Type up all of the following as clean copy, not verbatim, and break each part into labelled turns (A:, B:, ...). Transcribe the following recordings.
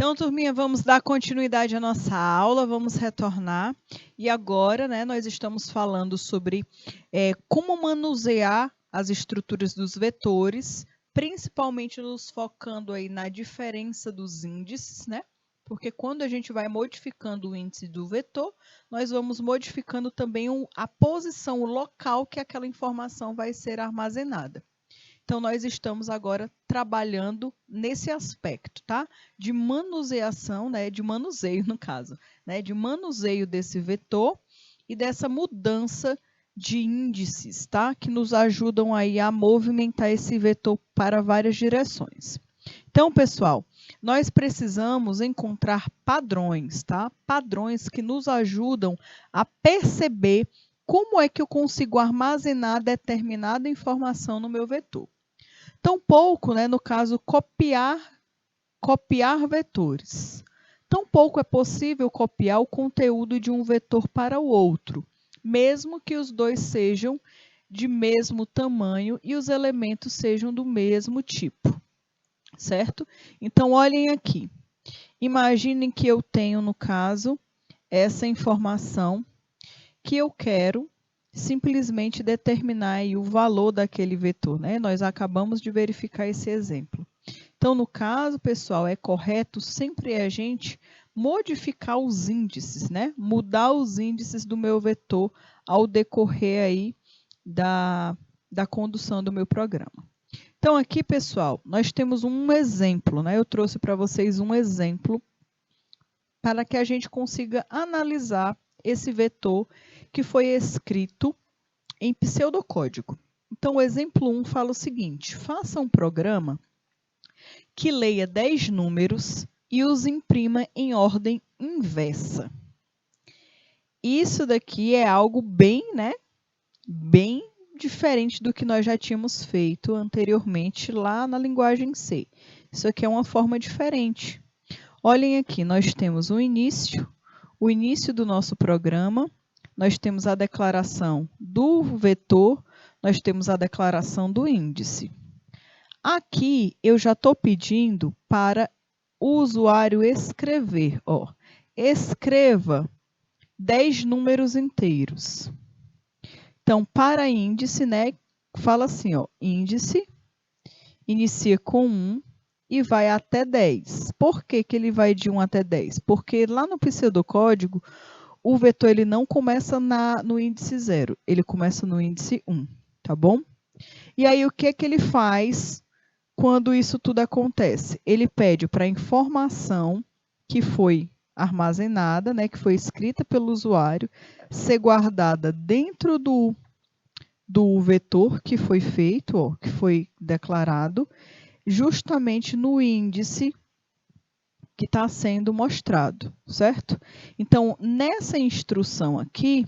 A: Então, turminha, vamos dar continuidade à nossa aula, vamos retornar. E agora, né, nós estamos falando sobre como manusear as estruturas dos vetores, principalmente nos focando aí na diferença dos índices, né? Porque quando a gente vai modificando o índice do vetor, nós vamos modificando também a posição, o local que aquela informação vai ser armazenada. Então, nós estamos agora trabalhando nesse aspecto, tá? De manuseação, né? De manuseio, no caso, né? De manuseio desse vetor e dessa mudança de índices, tá? Que nos ajudam aí a movimentar esse vetor para várias direções. Então, pessoal, nós precisamos encontrar padrões, tá? Padrões que nos ajudam a perceber como é que eu consigo armazenar determinada informação no meu vetor. Tampouco, né, no caso, copiar vetores. Tampouco é possível copiar o conteúdo de um vetor para o outro, mesmo que os dois sejam de mesmo tamanho e os elementos sejam do mesmo tipo, certo? Então, olhem aqui. Imaginem que eu tenho, no caso, essa informação que eu quero simplesmente determinar aí o valor daquele vetor, né? Nós acabamos de verificar esse exemplo. Então, no caso, pessoal, é correto sempre a gente modificar os índices, né? Mudar os índices do meu vetor ao decorrer aí da condução do meu programa. Então, aqui, pessoal, nós temos um exemplo, né? Eu trouxe para vocês um exemplo para que a gente consiga analisar esse vetor que foi escrito em pseudocódigo. Então, o exemplo 1 fala o seguinte: faça um programa que leia 10 números e os imprima em ordem inversa. Isso daqui é algo bem, né, bem diferente do que nós já tínhamos feito anteriormente lá na linguagem C. Isso aqui é uma forma diferente. Olhem aqui, nós temos o início do nosso programa, nós temos a declaração do vetor, nós temos a declaração do índice. Aqui eu já estou pedindo para o usuário escrever, ó, escreva 10 números inteiros. Então, para índice, né, fala assim, ó, índice, inicia com 1 e vai até 10. Por que que ele vai de 1 até 10? Porque lá no pseudocódigo, o vetor ele não começa no índice 0, ele começa no índice 1, tá bom? E aí, o que que ele faz quando isso tudo acontece? Ele pede para a informação que foi armazenada, né, que foi escrita pelo usuário, ser guardada dentro do vetor que foi feito, ó, que foi declarado, justamente no índice que está sendo mostrado, certo? Então, nessa instrução aqui,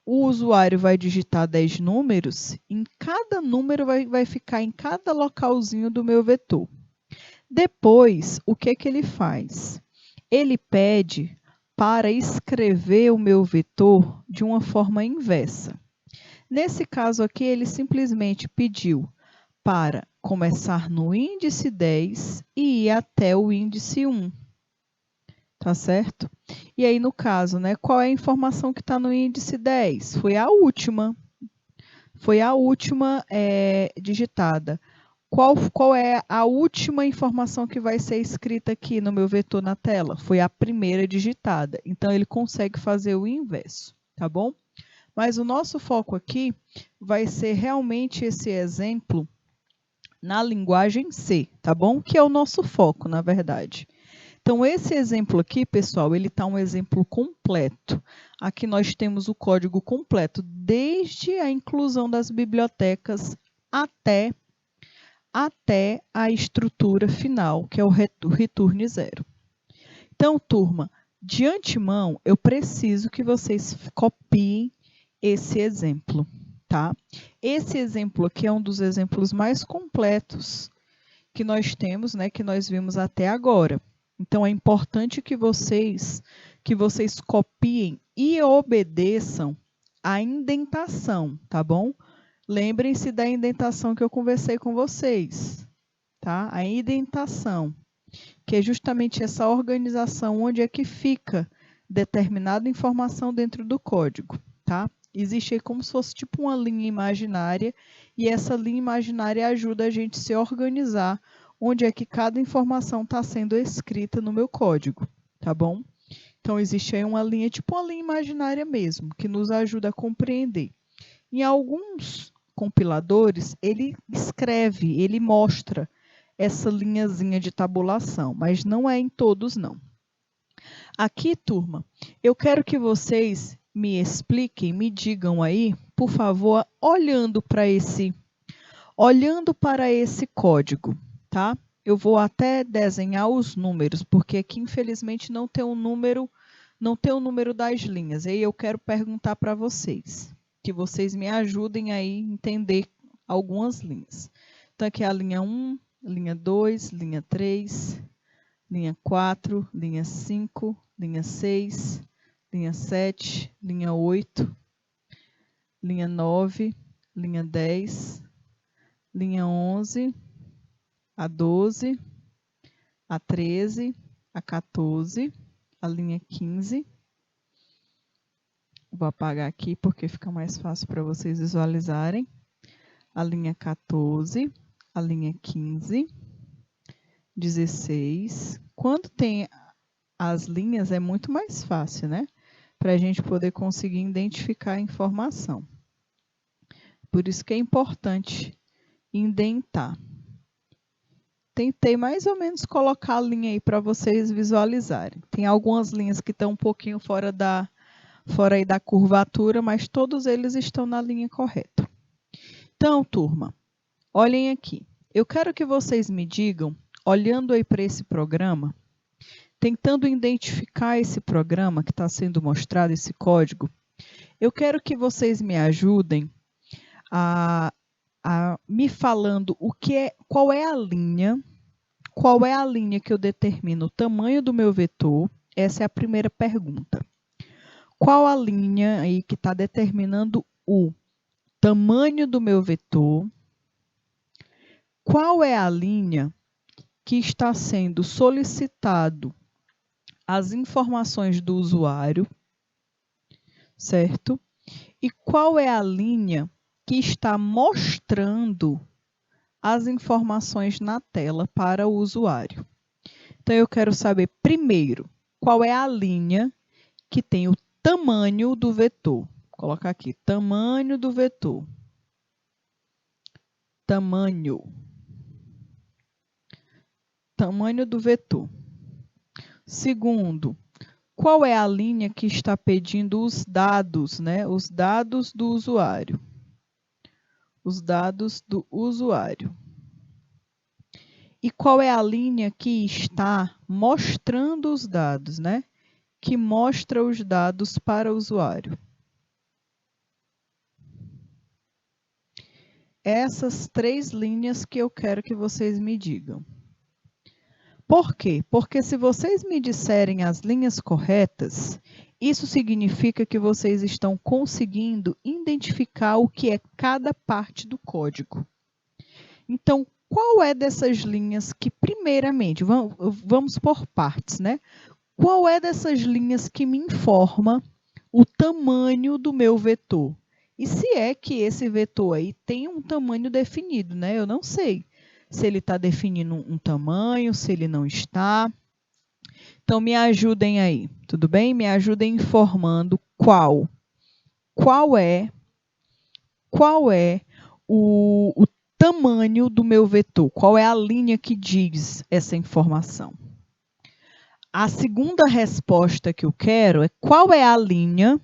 A: o usuário vai digitar 10 números, em cada número vai ficar em cada localzinho do meu vetor. Depois, o que que ele faz? Ele pede para escrever o meu vetor de uma forma inversa. Nesse caso aqui, ele simplesmente pediu para começar no índice 10 e ir até o índice 1. Tá certo? E aí, no caso, né, qual é a informação que está no índice 10? Foi a última. Foi a última digitada. Qual é a última informação que vai ser escrita aqui no meu vetor na tela? Foi a primeira digitada. Então, ele consegue fazer o inverso, tá bom? Mas o nosso foco aqui vai ser realmente esse exemplo na linguagem C, tá bom? Que é o nosso foco, na verdade. Então, esse exemplo aqui, pessoal, ele está um exemplo completo. Aqui nós temos o código completo, desde a inclusão das bibliotecas até a estrutura final, que é o return 0. Então, turma, de antemão, eu preciso que vocês copiem esse exemplo, tá? Esse exemplo aqui é um dos exemplos mais completos que nós temos, né, que nós vimos até agora. Então, é importante que vocês copiem e obedeçam a indentação, tá bom? Lembrem-se da indentação que eu conversei com vocês, tá? A indentação. que é justamente essa organização onde é que fica determinada informação dentro do código, tá? Existe aí como se fosse tipo uma linha imaginária, e essa linha imaginária ajuda a gente a se organizar onde é que cada informação está sendo escrita no meu código, tá bom? Então, existe aí uma linha, tipo uma linha imaginária mesmo, que nos ajuda a compreender. Em alguns compiladores, ele escreve, ele mostra essa linhazinha de tabulação, mas não é em todos, não. Aqui, turma, eu quero que vocês me expliquem, me digam aí, por favor, olhando para esse código, tá? Eu vou até desenhar os números, porque aqui, infelizmente, não tem o número das linhas. Aí eu quero perguntar para vocês, que vocês me ajudem aí a entender algumas linhas. Então, aqui é a linha 1, linha 2, linha 3, linha 4, linha 5, linha 6, linha 7, linha 8, linha 9, linha 10, linha 11, a 12, a 13, a 14, a linha 15. Vou apagar aqui porque fica mais fácil para vocês visualizarem. A linha 14, a linha 15, 16. Quando tem as linhas é muito mais fácil, né? Para a gente poder conseguir identificar a informação. Por isso que é importante indentar. Tentei mais ou menos colocar a linha aí para vocês visualizarem. Tem algumas linhas que estão um pouquinho fora aí da curvatura, mas todos eles estão na linha correta. Então, turma, olhem aqui. Eu quero que vocês me digam, olhando aí para esse programa, tentando identificar esse programa que está sendo mostrado, esse código, eu quero que vocês me ajudem a me falando qual é a linha que eu determino o tamanho do meu vetor. Essa é a primeira pergunta. Qual a linha aí que está determinando o tamanho do meu vetor? Qual é a linha que está sendo solicitado as informações do usuário, certo? E qual é a linha que está mostrando as informações na tela para o usuário? Então, eu quero saber, primeiro, qual é a linha que tem o tamanho do vetor. Vou colocar aqui, tamanho do vetor. Tamanho do vetor. Segundo, qual é a linha que está pedindo os dados, né? Os dados do usuário. Os dados do usuário. E qual é a linha que está mostrando os dados, né? Que mostra os dados para o usuário. Essas três linhas que eu quero que vocês me digam. Por quê? Porque se vocês me disserem as linhas corretas, isso significa que vocês estão conseguindo identificar o que é cada parte do código. Então, qual é dessas linhas que, primeiramente, vamos por partes, né? Qual é dessas linhas que me informa o tamanho do meu vetor? E se é que esse vetor aí tem um tamanho definido, né? Eu não sei se ele está definindo um tamanho, se ele não está. Então, me ajudem aí, tudo bem? Me ajudem informando qual é o tamanho do meu vetor, qual é a linha que diz essa informação. A segunda resposta que eu quero é qual é a linha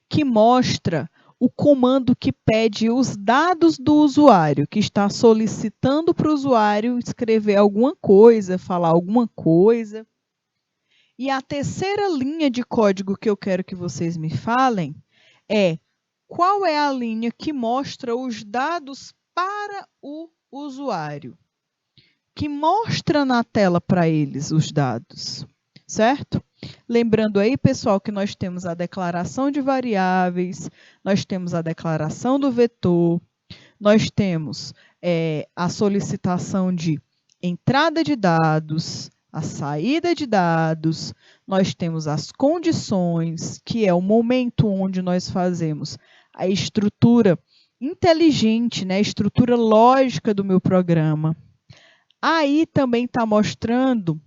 A: que mostra o comando que pede os dados do usuário, que está solicitando para o usuário escrever alguma coisa, falar alguma coisa. E a terceira linha de código que eu quero que vocês me falem é qual é a linha que mostra os dados para o usuário, que mostra na tela para eles os dados, certo? Lembrando aí, pessoal, que nós temos a declaração de variáveis, nós temos a declaração do vetor, nós temos a solicitação de entrada de dados, a saída de dados, nós temos as condições, que é o momento onde nós fazemos a estrutura inteligente, né, a estrutura lógica do meu programa. Aí também está mostrando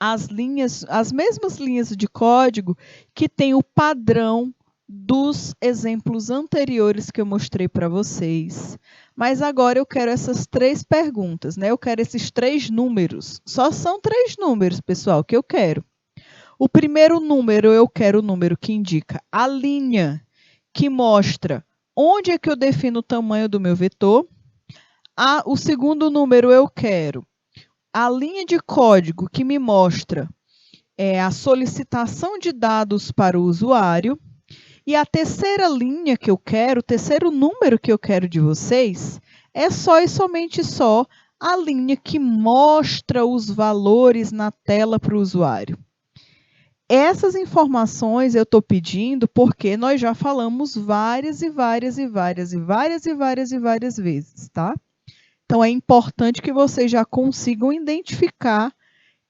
A: as mesmas linhas de código que tem o padrão dos exemplos anteriores que eu mostrei para vocês. Mas agora eu quero essas 3 perguntas, né? Eu quero esses 3 números. Só são 3 números, pessoal, que eu quero. O primeiro número, eu quero o número que indica a linha que mostra onde é que eu defino o tamanho do meu vetor. O segundo número, eu quero a linha de código que me mostra a solicitação de dados para o usuário. E a terceira linha que eu quero, o terceiro número que eu quero de vocês, é só e somente só a linha que mostra os valores na tela para o usuário. Essas informações eu estou pedindo porque nós já falamos várias vezes, tá? Então, é importante que vocês já consigam identificar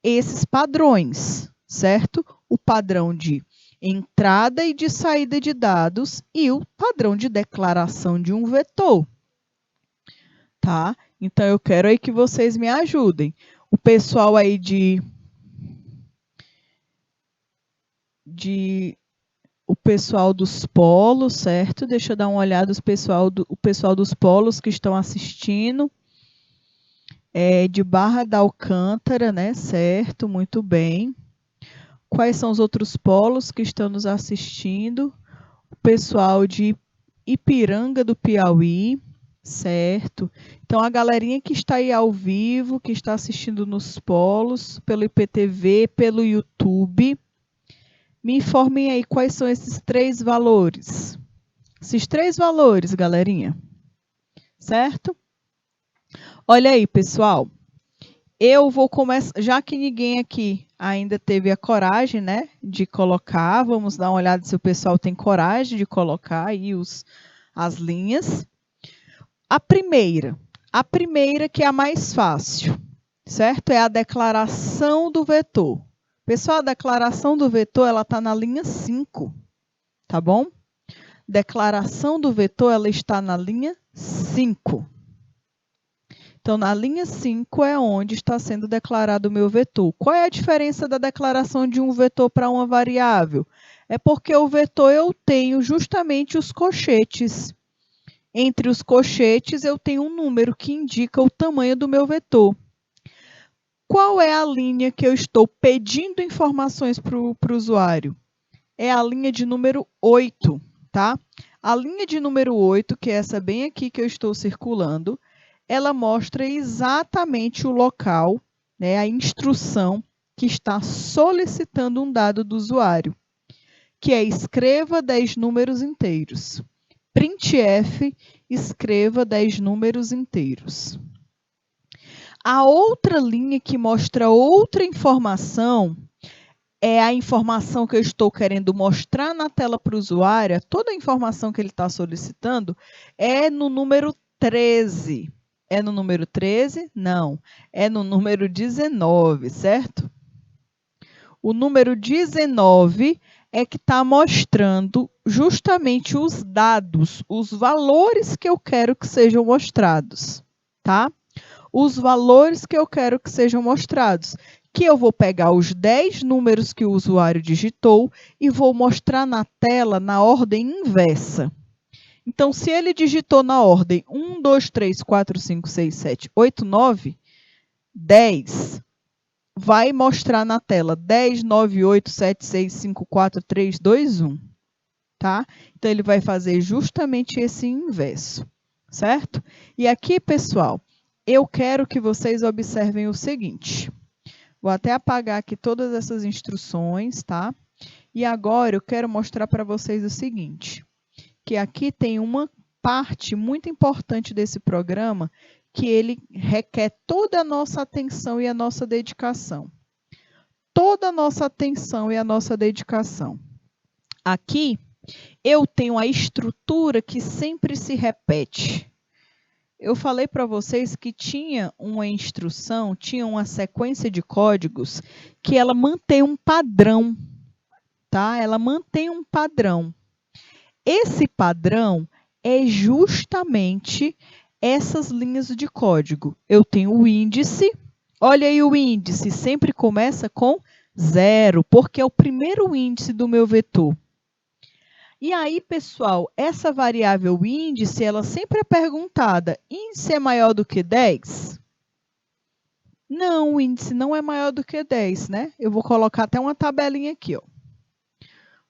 A: esses padrões, certo? O padrão de entrada e de saída de dados e o padrão de declaração de um vetor, tá? Então, eu quero aí que vocês me ajudem. O pessoal aí o pessoal dos polos, certo? Deixa eu dar uma olhada o pessoal dos polos que estão assistindo. De Barra da Alcântara, né? Certo, muito bem. Quais são os outros polos que estão nos assistindo? O pessoal de Ipiranga do Piauí, certo? Então, a galerinha que está aí ao vivo, que está assistindo nos polos, pelo IPTV, pelo YouTube, me informem aí quais são esses 3 valores. Esses 3 valores, galerinha, certo? Olha aí, pessoal. Eu vou começar, já que ninguém aqui ainda teve a coragem, né, de colocar, vamos dar uma olhada se o pessoal tem coragem de colocar aí as linhas. A primeira que é a mais fácil, certo? É a declaração do vetor. Pessoal, a declaração do vetor, ela está na linha 5, tá bom? Declaração do vetor, ela está na linha 5. Então, na linha 5 é onde está sendo declarado o meu vetor. Qual é a diferença da declaração de um vetor para uma variável? É porque o vetor eu tenho justamente os colchetes. Entre os colchetes eu tenho um número que indica o tamanho do meu vetor. Qual é a linha que eu estou pedindo informações para o usuário? É a linha de número 8, tá? A linha de número 8, que é essa bem aqui que eu estou circulando, ela mostra exatamente o local, né, a instrução que está solicitando um dado do usuário, que é escreva 10 números inteiros. Printf, escreva 10 números inteiros. A outra linha que mostra outra informação é a informação que eu estou querendo mostrar na tela para o usuário, toda a informação que ele está solicitando é no número 13. É no número 13? Não. É no número 19, certo? O número 19 é que está mostrando justamente os dados, os valores que eu quero que sejam mostrados, tá? Os valores que eu quero que sejam mostrados, que eu vou pegar os 10 números que o usuário digitou e vou mostrar na tela na ordem inversa. Então, se ele digitou na ordem 1, 2, 3, 4, 5, 6, 7, 8, 9, 10, vai mostrar na tela 10, 9, 8, 7, 6, 5, 4, 3, 2, 1. Tá? Então, ele vai fazer justamente esse inverso, certo? E aqui, pessoal, eu quero que vocês observem o seguinte. Vou até apagar aqui todas essas instruções, tá? E agora eu quero mostrar para vocês o seguinte, que aqui tem uma parte muito importante desse programa que ele requer toda a nossa atenção e a nossa dedicação. Toda a nossa atenção e a nossa dedicação. Aqui eu tenho a estrutura que sempre se repete. eu falei para vocês que tinha uma instrução, tinha uma sequência de códigos que ela mantém um padrão, tá? Ela mantém um padrão. Esse padrão é justamente essas linhas de código. Eu tenho o índice, olha aí o índice, sempre começa com 0, porque é o primeiro índice do meu vetor. E aí, pessoal, essa variável índice, ela sempre é perguntada, índice é maior do que 10? Não, o índice não é maior do que 10, né? Eu vou colocar até uma tabelinha aqui, ó.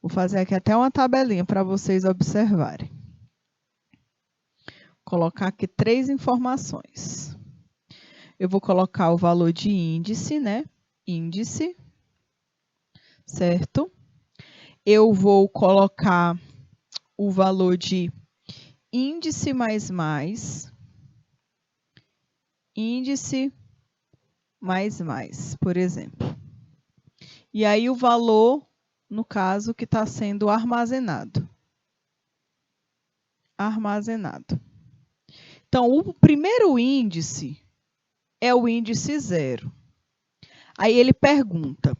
A: Vou fazer aqui até uma tabelinha para vocês observarem. Vou colocar aqui 3 informações. Eu vou colocar o valor de índice, né? Índice, certo? Eu vou colocar o valor de índice índice mais, por exemplo. E aí o valor, no caso, que está sendo armazenado. Então, o primeiro índice é o índice 0. Aí ele pergunta,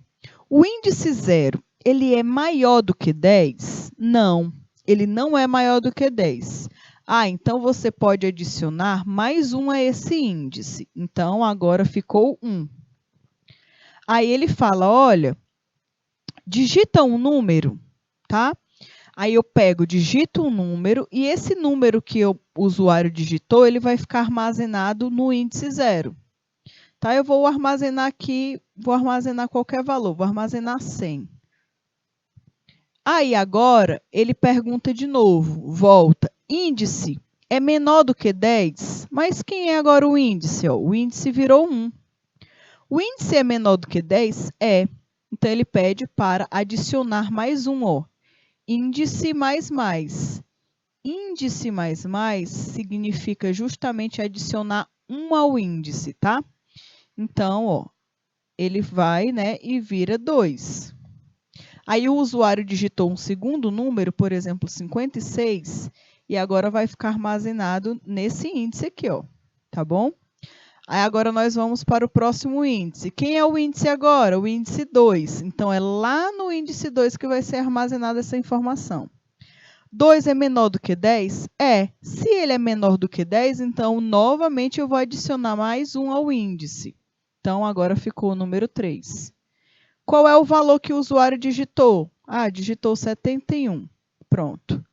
A: o índice 0, ele é maior do que 10? Não, ele não é maior do que 10. Ah, então você pode adicionar mais 1 a esse índice. Então, agora ficou 1. Aí ele fala, olha, digita um número, tá? Aí eu pego, digito um número, e esse número que o usuário digitou, ele vai ficar armazenado no índice 0. Tá? Eu vou armazenar aqui, vou armazenar qualquer valor, vou armazenar 100. Aí agora, ele pergunta de novo, volta, índice é menor do que 10? Mas quem é agora o índice? Ó, o índice virou 1. O índice é menor do que 10? É. Então, ele pede para adicionar mais 1, ó. Índice mais. Índice mais significa justamente adicionar 1 ao índice, tá? Então, ó, ele vai, né, e vira 2. Aí o usuário digitou um segundo número, por exemplo, 56, e agora vai ficar armazenado nesse índice aqui, ó, tá bom? Aí agora nós vamos para o próximo índice. Quem é o índice agora? O índice 2. Então, é lá no índice 2 que vai ser armazenada essa informação. 2 é menor do que 10? É. Se ele é menor do que 10, então, novamente, eu vou adicionar mais 1 ao índice. Então, agora ficou o número 3. Qual é o valor que o usuário digitou? Ah, digitou 71. Pronto.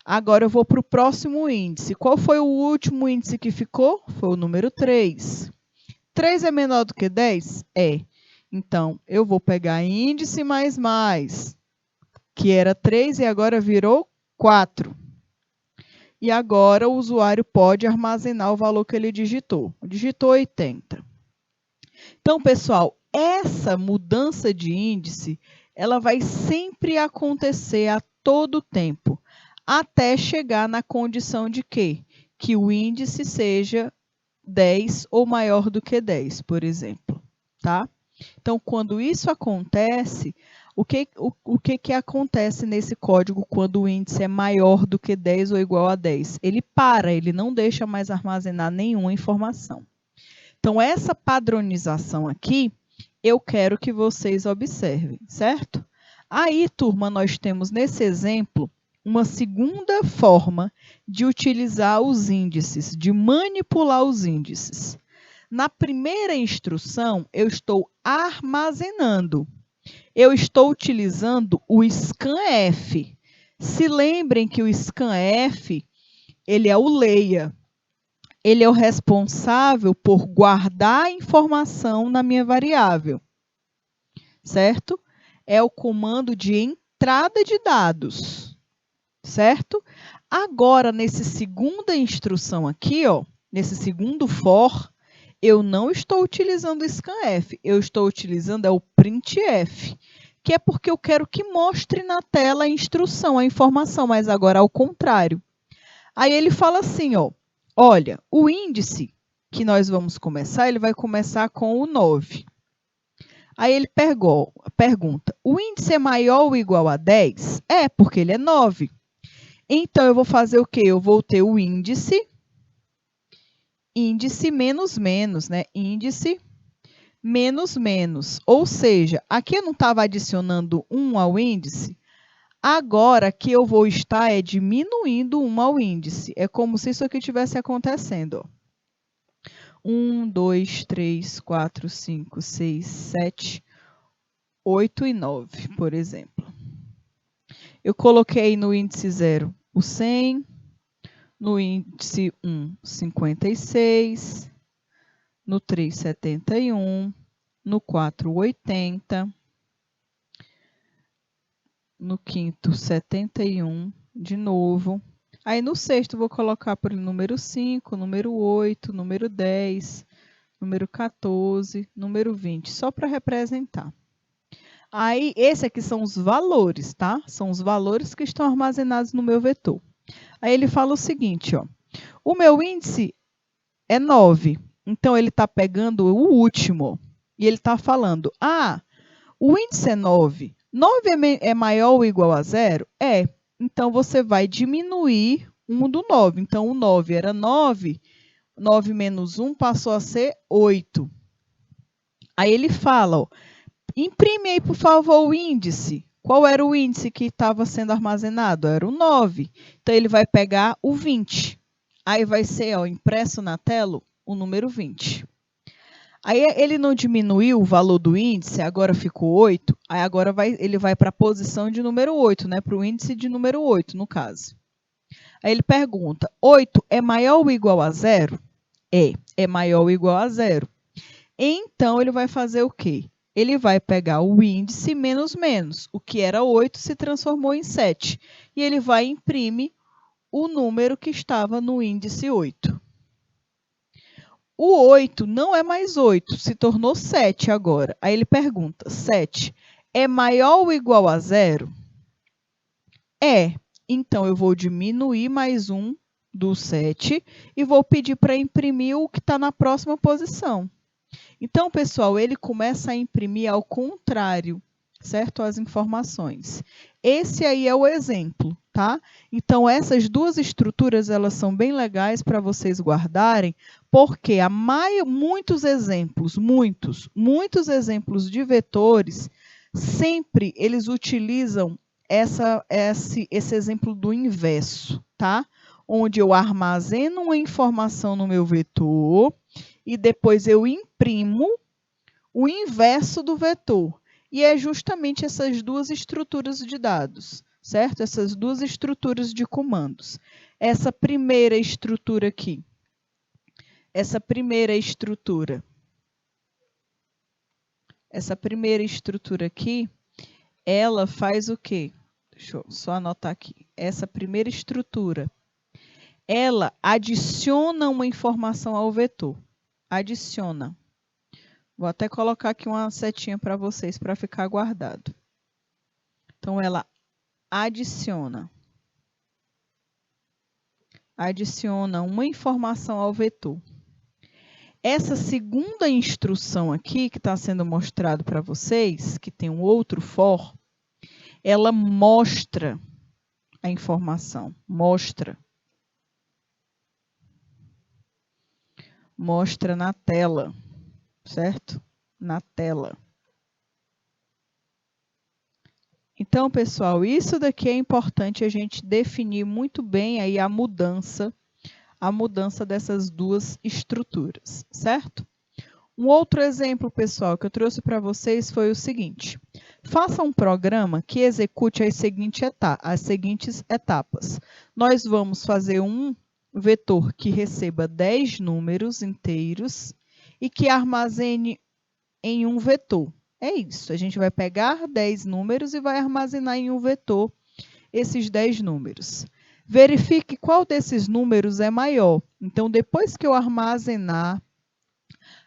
A: Agora, eu vou para o próximo índice. Qual foi o último índice que ficou? Foi o número 3. 3 é menor do que 10? É. Então, eu vou pegar índice mais, que era 3 e agora virou 4. E agora o usuário pode armazenar o valor que ele digitou. Digitou 80. Então, pessoal, essa mudança de índice, ela vai sempre acontecer a todo tempo, até chegar na condição de quê? Que o índice seja 10 ou maior do que 10, por exemplo, tá? Então, quando isso acontece, o que acontece nesse código quando o índice é maior do que 10 ou igual a 10? Ele para, ele não deixa mais armazenar nenhuma informação. Então, essa padronização aqui, eu quero que vocês observem, certo? Aí, turma, nós temos nesse exemplo uma segunda forma de utilizar os índices, de manipular os índices. Na primeira instrução, eu estou armazenando. Eu estou utilizando o scanf. Se lembrem que o scanf, ele é o leia. Ele é o responsável por guardar a informação na minha variável, certo? É o comando de entrada de dados, certo? Agora, nessa segunda instrução aqui, ó, nesse segundo for, eu não estou utilizando o scanf, eu estou utilizando o printf, que é porque eu quero que mostre na tela a instrução, a informação, mas agora ao contrário. Aí ele fala assim, ó, olha, o índice que nós vamos começar, ele vai começar com o 9. Aí ele pergunta, o índice é maior ou igual a 10? É, porque ele é 9. Então, eu vou fazer o quê? Eu vou ter o índice índice menos menos, né? Índice menos menos. Ou seja, aqui eu não estava adicionando 1 ao índice, agora que eu vou estar diminuindo 1 ao índice. É como se isso aqui estivesse acontecendo. 1, 2, 3, 4, 5, 6, 7, 8 e 9, por exemplo. Eu coloquei no índice 0 o 100, no índice 1, 56, no 3, 71, no 4, 80, no quinto, 71, de novo. Aí no sexto vou colocar por número 5, número 8, número 10, número 14, número 20, só para representar. Aí, esse aqui são os valores, tá? São os valores que estão armazenados no meu vetor. Aí ele fala o seguinte, ó. O meu índice é 9. Então, ele está pegando o último. E ele está falando, o índice é 9. 9 é maior ou igual a 0? É. Então, você vai diminuir 1 do 9. Então, o 9 era 9. 9 menos 1 passou a ser 8. Aí ele fala, ó. Imprime aí, por favor, o índice. Qual era o índice que estava sendo armazenado? Era o 9. Então, ele vai pegar o 20. Aí vai ser, ó, impresso na tela o número 20. Aí ele não diminuiu o valor do índice, agora ficou 8. Aí agora ele vai para a posição de número 8, né? Para o índice de número 8, no caso. Aí ele pergunta, 8 é maior ou igual a 0? É maior ou igual a 0. Então, ele vai fazer o quê? Ele vai pegar o índice menos menos. O que era 8 se transformou em 7. E ele vai imprimir o número que estava no índice 8. O 8 não é mais 8, se tornou 7 agora. Aí ele pergunta, 7 é maior ou igual a 0? É. Então, eu vou diminuir mais 1 do 7 e vou pedir para imprimir o que está na próxima posição. Então, pessoal, ele começa a imprimir ao contrário, certo? As informações. Esse aí é o exemplo, tá? Então, essas duas estruturas, elas são bem legais para vocês guardarem, porque muitos exemplos de vetores, sempre eles utilizam esse exemplo do inverso, tá? Onde eu armazeno uma informação no meu vetor, e depois eu imprimo o inverso do vetor. E é justamente essas duas estruturas de dados, certo? Essas duas estruturas de comandos. Essa primeira estrutura aqui, ela faz o quê? Deixa eu só anotar aqui. Essa primeira estrutura, ela adiciona uma informação ao vetor. Adiciona. Vou até colocar aqui uma setinha para vocês, para ficar guardado. Então, ela adiciona uma informação ao vetor. Essa segunda instrução aqui, que está sendo mostrado para vocês, que tem um outro for, ela mostra a informação. Mostra na tela, certo? Na tela. Então, pessoal, isso daqui é importante a gente definir muito bem aí a mudança dessas duas estruturas, certo? Um outro exemplo, pessoal, que eu trouxe para vocês foi o seguinte. Faça um programa que execute as seguintes etapas. Nós vamos fazer um vetor que receba 10 números inteiros e que armazene em um vetor. É isso, a gente vai pegar 10 números e vai armazenar em um vetor esses 10 números. Verifique qual desses números é maior. Então, depois que eu armazenar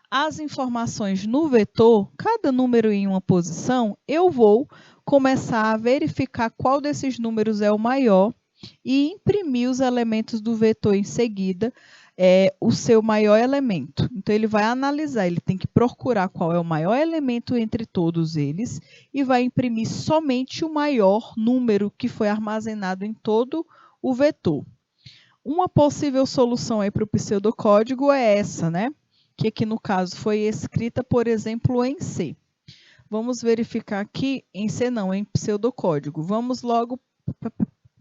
A: as informações no vetor, cada número em uma posição, eu vou começar a verificar qual desses números é o maior e imprimir os elementos do vetor em seguida, o seu maior elemento. Então, ele vai analisar, ele tem que procurar qual é o maior elemento entre todos eles e vai imprimir somente o maior número que foi armazenado em todo o vetor. Uma possível solução aí para o pseudocódigo é essa, né? Que aqui no caso foi escrita, por exemplo, em C. Vamos verificar aqui em C não, em pseudocódigo. Vamos logo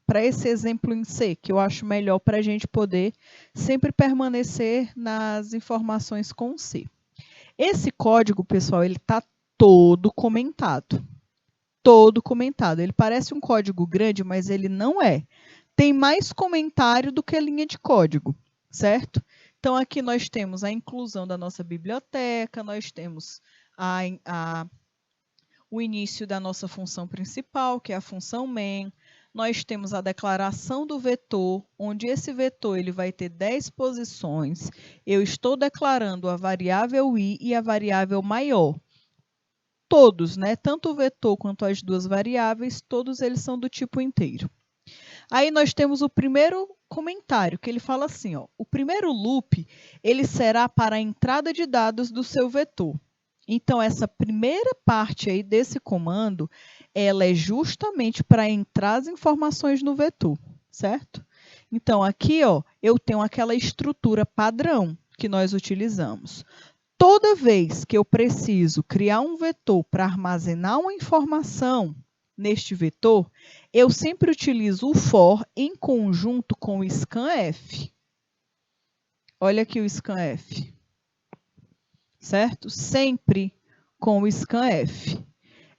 A: para esse exemplo em C, que eu acho melhor para a gente poder sempre permanecer nas informações com C. Esse código, pessoal, ele está todo comentado. Todo comentado. Ele parece um código grande, mas ele não é. Tem mais comentário do que linha de código, certo? Então, aqui nós temos a inclusão da nossa biblioteca, nós temos o início da nossa função principal, que é a função main. Nós temos a declaração do vetor, onde esse vetor ele vai ter 10 posições. Eu estou declarando a variável i e a variável maior. Todos, né? Tanto o vetor quanto as duas variáveis, todos eles são do tipo inteiro. Aí nós temos o primeiro comentário, que ele fala assim, ó, o primeiro loop, ele será para a entrada de dados do seu vetor. Então, essa primeira parte aí desse comando, ela é justamente para entrar as informações no vetor, certo? Então, aqui, ó, eu tenho aquela estrutura padrão que nós utilizamos. Toda vez que eu preciso criar um vetor para armazenar uma informação neste vetor, eu sempre utilizo o for em conjunto com o scanf. Olha aqui o scanf, certo? Sempre com o scanf.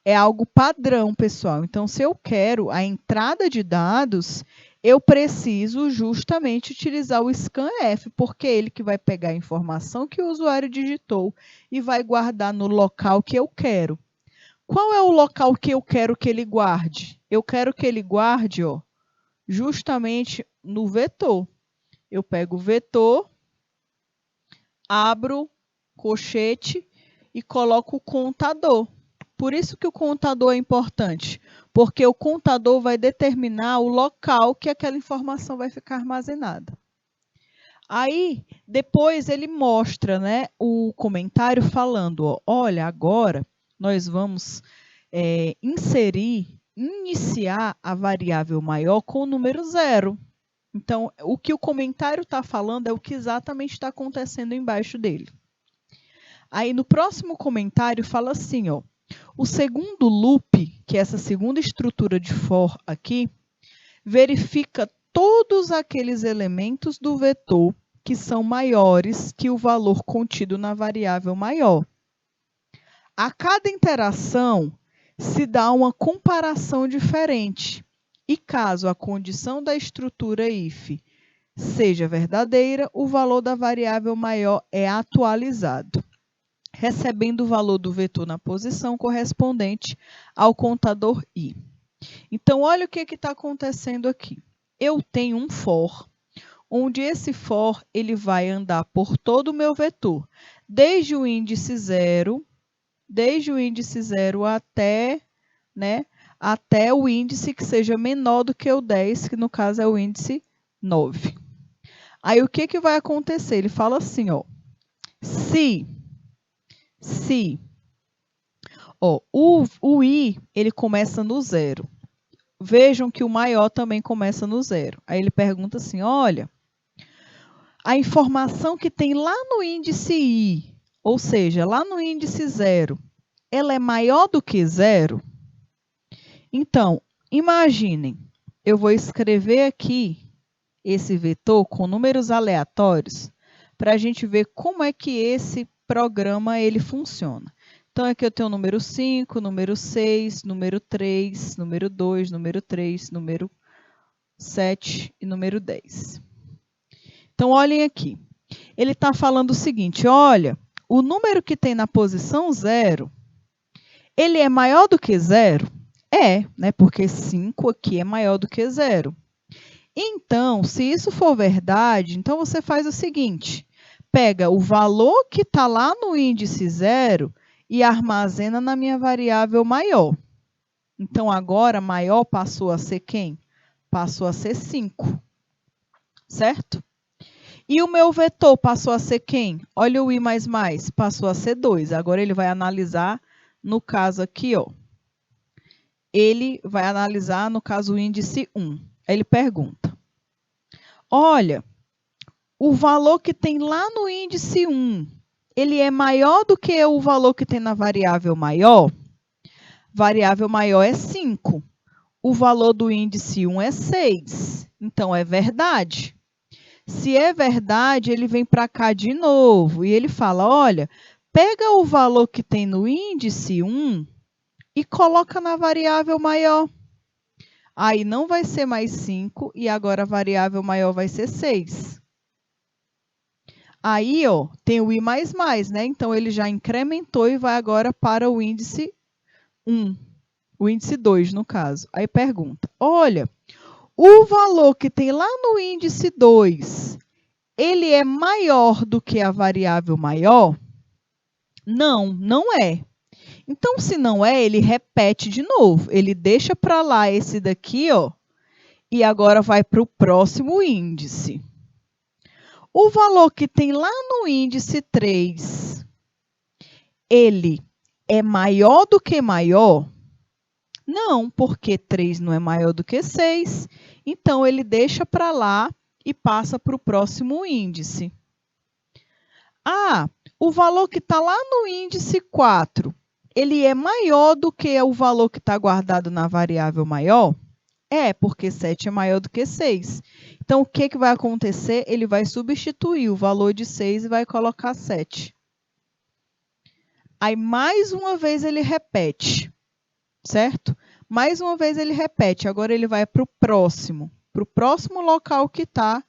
A: É algo padrão, pessoal. Então, se eu quero a entrada de dados, eu preciso justamente utilizar o scanf, porque é ele que vai pegar a informação que o usuário digitou e vai guardar no local que eu quero. Qual é o local que eu quero que ele guarde? Eu quero que ele guarde, ó, justamente no vetor. Eu pego o vetor, abro colchete e coloco o contador. Por isso que o contador é importante, porque o contador vai determinar o local que aquela informação vai ficar armazenada. Aí, depois ele mostra, né, o comentário falando, ó, olha, agora nós vamos iniciar a variável maior com o número 0. Então, o que o comentário está falando é o que exatamente está acontecendo embaixo dele. Aí, no próximo comentário, fala assim, ó, o segundo loop, que é essa segunda estrutura de for aqui, verifica todos aqueles elementos do vetor que são maiores que o valor contido na variável maior. A cada interação se dá uma comparação diferente. E caso a condição da estrutura if seja verdadeira, o valor da variável maior é atualizado, recebendo o valor do vetor na posição correspondente ao contador i. Então, olha o que está acontecendo aqui. Eu tenho um for, onde esse for ele vai andar por todo o meu vetor, desde o índice 0 até, né, até o índice que seja menor do que o 10, que no caso é o índice 9. Aí, o que vai acontecer? Ele fala assim, ó, se ó, o i ele começa no 0. Vejam que o maior também começa no 0. Aí ele pergunta assim, olha, a informação que tem lá no índice i, ou seja, lá no índice 0, ela é maior do que 0? Então, imaginem, eu vou escrever aqui esse vetor com números aleatórios para a gente ver como é que esse programa ele funciona. Então, aqui eu tenho o número 5, número 6, número 3, número 2, número 3, número 7 e número 10. Então, olhem aqui. Ele está falando o seguinte, olha, o número que tem na posição 0, ele é maior do que 0? É, né? Porque 5 aqui é maior do que 0. Então, se isso for verdade, então você faz o seguinte, pega o valor que está lá no índice 0 e armazena na minha variável maior. Então, agora, maior passou a ser quem? Passou a ser 5, certo? E o meu vetor passou a ser quem? Olha o i++, passou a ser 2. Agora, ele vai analisar, no caso aqui, ó. Ele vai analisar, no caso, o índice 1. Aí ele pergunta, olha, o valor que tem lá no índice 1, ele é maior do que o valor que tem na variável maior? Variável maior é 5. O valor do índice 1 é 6. Então, é verdade. Se é verdade, ele vem para cá de novo e ele fala, olha, pega o valor que tem no índice 1 e coloca na variável maior. Aí não vai ser mais 5 e agora a variável maior vai ser 6. Aí, ó, tem o I++, né? Então, ele já incrementou e vai agora para o índice 1. O índice 2, no caso. Aí pergunta, olha, o valor que tem lá no índice 2, ele é maior do que a variável maior? Não, não é. Então, se não é, ele repete de novo. Ele deixa para lá esse daqui, ó, e agora vai para o próximo índice. O valor que tem lá no índice 3, ele é maior do que maior? Não, porque 3 não é maior do que 6. Então, ele deixa para lá e passa para o próximo índice. Ah, o valor que está lá no índice 4, ele é maior do que o valor que está guardado na variável maior? É, porque 7 é maior do que 6. Então, o que vai acontecer? Ele vai substituir o valor de 6 e vai colocar 7. Aí, mais uma vez, ele repete, certo? Mais uma vez, ele repete. Agora, ele vai para o próximo local que tá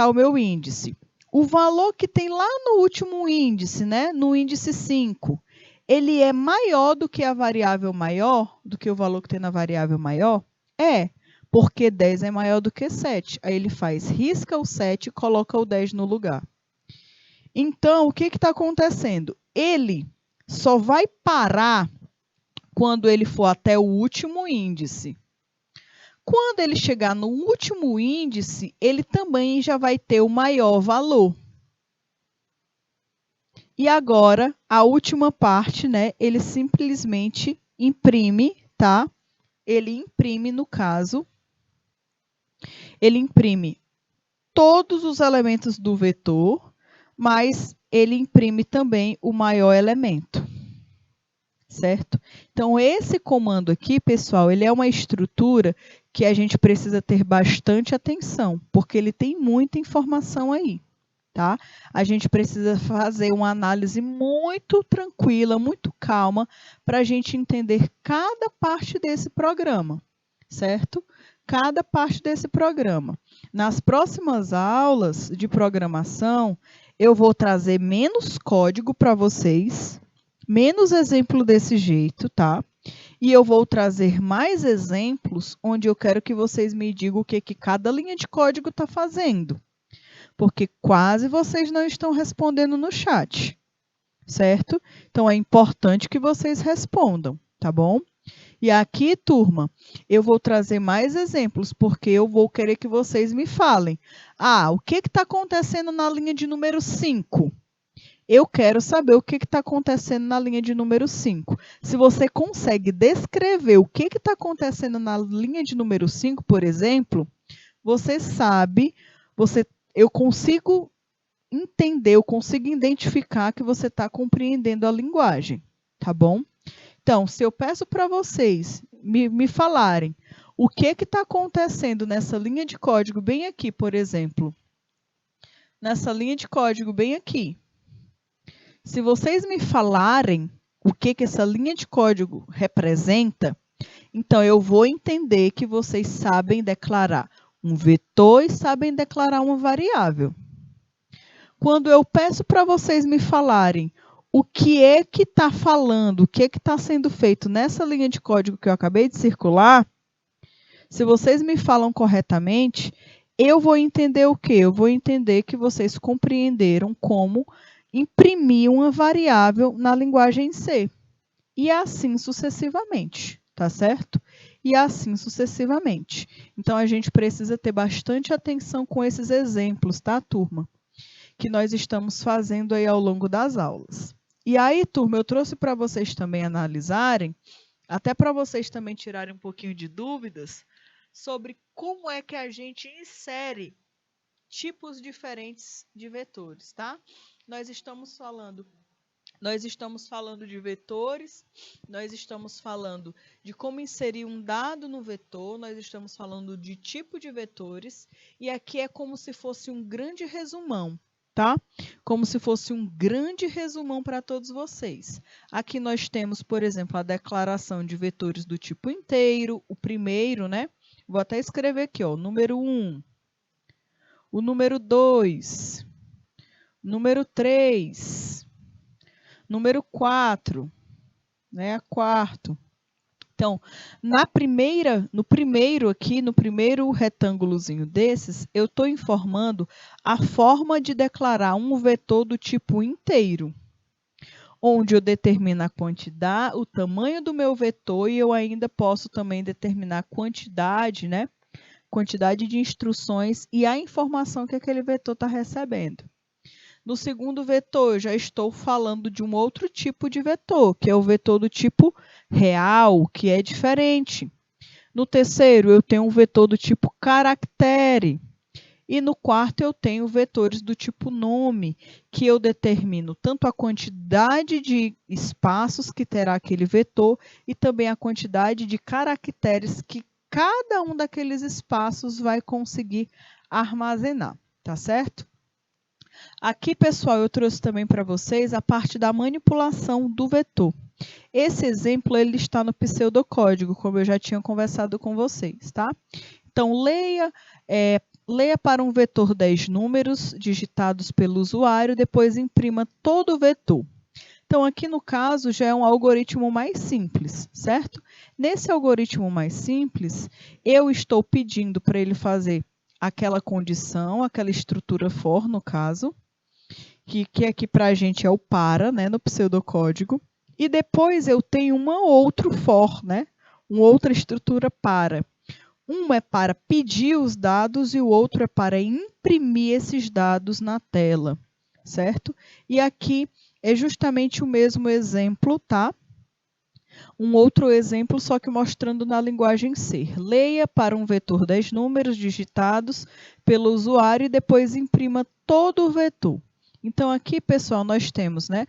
A: o meu índice. O valor que tem lá no último índice, né? No índice 5, ele é maior do que a variável maior, do que o valor que tem na variável maior? É, porque 10 é maior do que 7. Aí ele risca o 7 e coloca o 10 no lugar. Então, o que está acontecendo? Ele só vai parar quando ele for até o último índice. Quando ele chegar no último índice, ele também já vai ter o maior valor. E agora, a última parte, né? Ele simplesmente imprime, tá? Ele imprime, no caso, ele imprime todos os elementos do vetor, mas ele imprime também o maior elemento, certo? Então, esse comando aqui, pessoal, ele é uma estrutura que a gente precisa ter bastante atenção, porque ele tem muita informação aí, tá? A gente precisa fazer uma análise muito tranquila, muito calma, para a gente entender cada parte desse programa, certo? Cada parte desse programa. Nas próximas aulas de programação, eu vou trazer menos código para vocês, menos exemplo desse jeito, tá? E eu vou trazer mais exemplos onde eu quero que vocês me digam o que cada linha de código está fazendo. Porque quase vocês não estão respondendo no chat, certo? Então, é importante que vocês respondam, tá bom? E aqui, turma, eu vou trazer mais exemplos, porque eu vou querer que vocês me falem. Ah, o que está acontecendo na linha de número 5? Eu quero saber o que está acontecendo na linha de número 5. Se você consegue descrever o que está acontecendo na linha de número 5, por exemplo, você sabe, eu consigo entender, eu consigo identificar que você está compreendendo a linguagem, tá bom? Então, se eu peço para vocês me falarem o que está acontecendo nessa linha de código bem aqui, por exemplo, nessa linha de código bem aqui, se vocês me falarem o que essa linha de código representa, então eu vou entender que vocês sabem declarar um vetor e sabem declarar uma variável. Quando eu peço para vocês me falarem o que é que está falando, o que é que está sendo feito nessa linha de código que eu acabei de circular, se vocês me falam corretamente, eu vou entender o quê? Eu vou entender que vocês compreenderam como imprimir uma variável na linguagem C. E assim sucessivamente, tá certo? E assim sucessivamente. Então, a gente precisa ter bastante atenção com esses exemplos, tá, turma? Que nós estamos fazendo aí ao longo das aulas. E aí, turma, eu trouxe para vocês também analisarem, até para vocês também tirarem um pouquinho de dúvidas, sobre como é que a gente insere tipos diferentes de vetores, tá? Nós estamos falando de vetores, nós estamos falando de como inserir um dado no vetor, nós estamos falando de tipo de vetores, e aqui é como se fosse um grande resumão, tá? Como se fosse um grande resumão para todos vocês. Aqui nós temos, por exemplo, a declaração de vetores do tipo inteiro, o primeiro, né? Vou até escrever aqui, ó, o número 1, o número 2, número 3, número 4, né? Quarto. Então, no primeiro retângulozinho desses, eu estou informando a forma de declarar um vetor do tipo inteiro, onde eu determino a quantidade, o tamanho do meu vetor, e eu ainda posso também determinar a quantidade, né? Quantidade de instruções e a informação que aquele vetor está recebendo. No segundo vetor, eu já estou falando de um outro tipo de vetor, que é o vetor do tipo real, que é diferente. No terceiro, eu tenho um vetor do tipo caractere. E no quarto, eu tenho vetores do tipo nome, que eu determino tanto a quantidade de espaços que terá aquele vetor e também a quantidade de caracteres que cada um daqueles espaços vai conseguir armazenar, tá certo? Aqui, pessoal, eu trouxe também para vocês a parte da manipulação do vetor. Esse exemplo ele está no pseudocódigo, como eu já tinha conversado com vocês, tá? Então, leia para um vetor 10 números digitados pelo usuário, depois imprima todo o vetor. Então, aqui no caso, já é um algoritmo mais simples, certo? Nesse algoritmo mais simples, eu estou pedindo para ele fazer aquela condição, aquela estrutura for, no caso, que aqui para a gente é o para, né, no pseudocódigo. E depois eu tenho uma outro for, né, uma outra estrutura para. Um é para pedir os dados e o outro é para imprimir esses dados na tela, certo? E aqui é justamente o mesmo exemplo, tá? Um outro exemplo, só que mostrando na linguagem C. Leia para um vetor 10 números digitados pelo usuário e depois imprima todo o vetor. Então, aqui, pessoal, nós temos, né,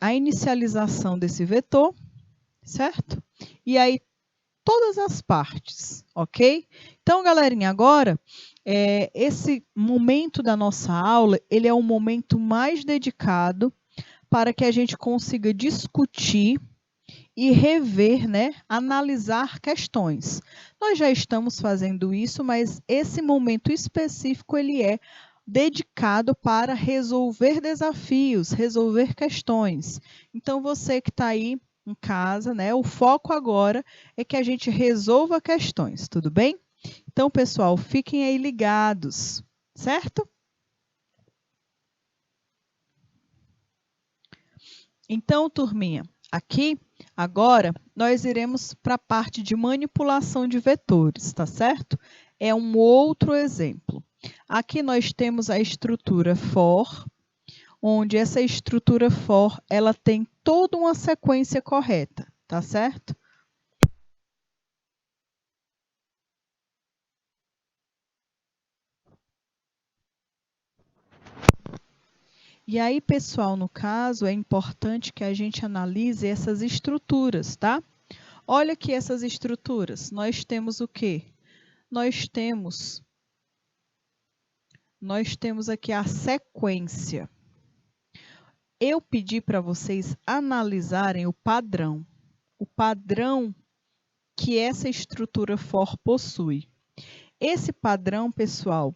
A: a inicialização desse vetor, certo? E aí, todas as partes, ok? Então, galerinha, agora, esse momento da nossa aula, ele é um momento mais dedicado para que a gente consiga discutir e rever, né, analisar questões. Nós já estamos fazendo isso, mas esse momento específico, ele é dedicado para resolver desafios, resolver questões. Então, você que está aí em casa, né, o foco agora é que a gente resolva questões, tudo bem? Então, pessoal, fiquem aí ligados, certo? Então, turminha, aqui, agora, nós iremos para a parte de manipulação de vetores, tá certo? É um outro exemplo. Aqui nós temos a estrutura for, onde essa estrutura for, ela tem toda uma sequência correta, tá certo? E aí, pessoal, no caso, é importante que a gente analise essas estruturas, tá? Olha aqui essas estruturas. Nós temos o quê? Nós temos aqui a sequência. Eu pedi para vocês analisarem o padrão que essa estrutura for possui. Esse padrão, pessoal,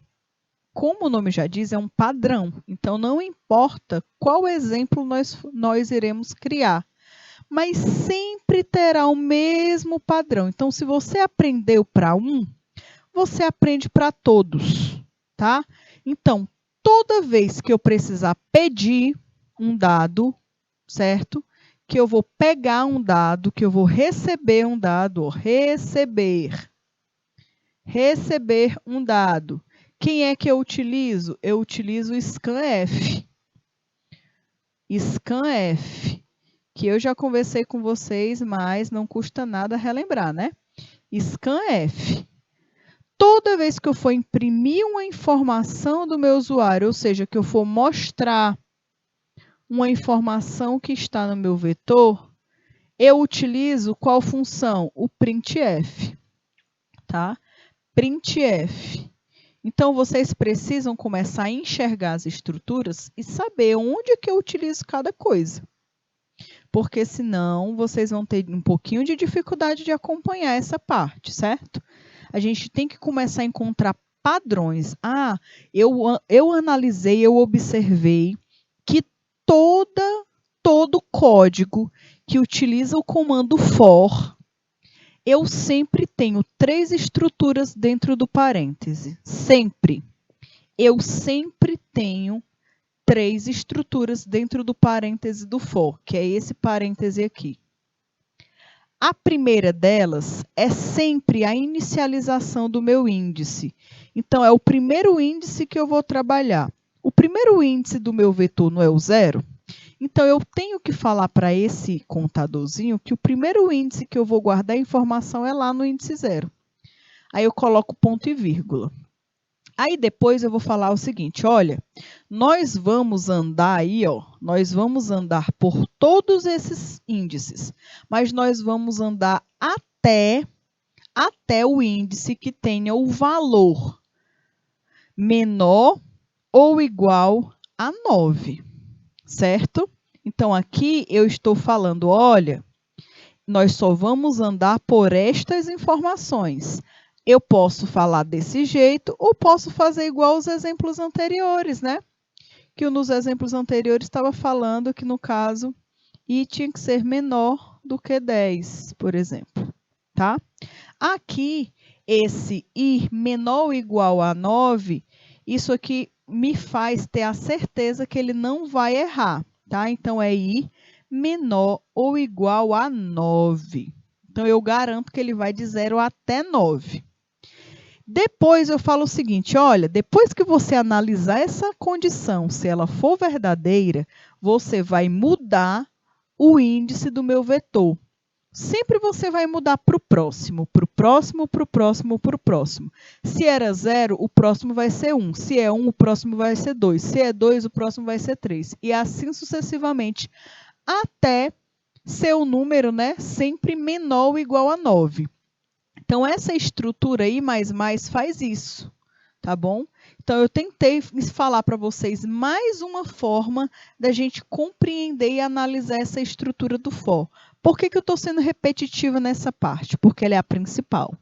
A: como o nome já diz, é um padrão. Então, não importa qual exemplo nós iremos criar, mas sempre terá o mesmo padrão. Então, se você aprendeu para um, você aprende para todos, tá? Então, toda vez que eu precisar pedir um dado, certo? Que eu vou pegar um dado, que eu vou receber um dado, ó, receber um dado. Quem é que eu utilizo? Eu utilizo o scanf. Scanf, que eu já conversei com vocês, mas não custa nada relembrar, né? Scanf. toda vez que eu for imprimir uma informação do meu usuário, ou seja, que eu for mostrar uma informação que está no meu vetor, eu utilizo qual função? O printf, tá? Printf. Então, vocês precisam começar a enxergar as estruturas e saber onde que eu utilizo cada coisa. Porque senão vocês vão ter um pouquinho de dificuldade de acompanhar essa parte, certo? A gente tem que começar a encontrar padrões. Eu analisei, eu observei que todo código que utiliza o comando for, eu sempre tenho 3 estruturas dentro do parêntese. Sempre. Eu sempre tenho 3 estruturas dentro do parêntese do for, que é esse parêntese aqui. A primeira delas é sempre a inicialização do meu índice. Então, é o primeiro índice que eu vou trabalhar. O primeiro índice do meu vetor não é o 0? Então, eu tenho que falar para esse contadorzinho que o primeiro índice que eu vou guardar a informação é lá no índice 0. Aí eu coloco ponto e vírgula. Aí depois eu vou falar o seguinte, olha, nós vamos andar aí, ó, nós vamos andar por todos esses índices, mas nós vamos andar até o índice que tenha o valor menor ou igual a 9, certo? Então, aqui eu estou falando, olha, nós só vamos andar por estas informações. Eu posso falar desse jeito ou posso fazer igual aos exemplos anteriores, né? Que nos exemplos anteriores estava falando que, no caso, i tinha que ser menor do que 10, por exemplo, tá? Aqui, esse i menor ou igual a 9, isso aqui me faz ter a certeza que ele não vai errar, tá? Então, é i menor ou igual a 9. Então, eu garanto que ele vai de 0 até 9. Depois eu falo o seguinte, olha, depois que você analisar essa condição, se ela for verdadeira, você vai mudar o índice do meu vetor. Sempre você vai mudar para o próximo, para o próximo, para o próximo, para o próximo. Se era 0, o próximo vai ser 1. Se é 1, o próximo vai ser 2. Se é 2, o próximo vai ser 3. E assim sucessivamente, até ser o número, né, sempre menor ou igual a 9. Então, essa estrutura I++ faz isso, tá bom? Então, eu tentei falar para vocês mais uma forma da gente compreender e analisar essa estrutura do for. Por que eu estou sendo repetitiva nessa parte? Porque ela é a principal.